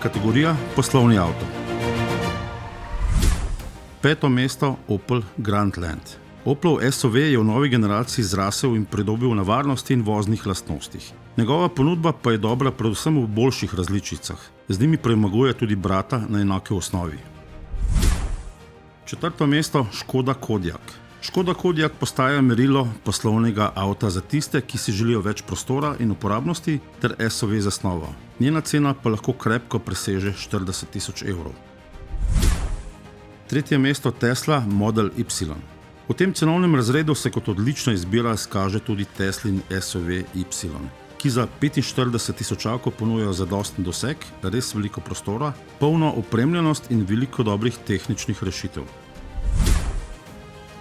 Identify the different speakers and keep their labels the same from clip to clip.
Speaker 1: kategorija poslovni avto. 5. mesto Opel Grandland. Opelov SUV je v novi generaciji zrasel in pridobil na varnosti in voznih lastnostih. Njegova ponudba pa je dobra predvsem v boljših različicah. Z njimi premaguje tudi brata na enaki osnovi. 4. mesto Škoda Kodiaq. Škoda Kodiaq postaja merilo poslovnega avta za tiste, ki si želijo več prostora in uporabnosti ter SUV zasnovo. Njena cena pa lahko krepko preseže 40 000 evrov. 3. mesto Tesla Model Y. V tem cenovnem razredu se kot odlična izbira izkaže tudi Teslin SUV Y, ki za 45 000 ponujajo zadosten doseg, res veliko prostora, polno opremljenost in veliko dobrih tehničnih rešitev.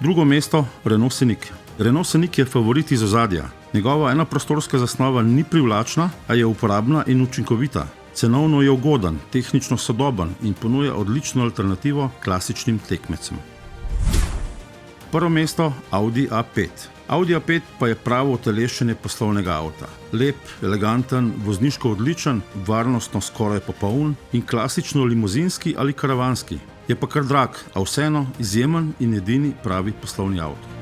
Speaker 1: 2. mesto Renault Scenic. Renault Scenic je favorit iz ozadja. Njegova enoprostorska zasnova ni privlačna, a je uporabna in učinkovita. Cenovno je ugoden, tehnično sodoben in ponuja odlično alternativo klasičnim tekmecem. 1. mesto Audi A5. Audi A5 pa je pravo utelešenje poslovnega avta. Lep, eleganten, vozniško odličen, varnostno skoraj popoln in klasično limuzinski ali karavanski. Je pa kar drag, a vseeno izjemen in edini pravi poslovni avto.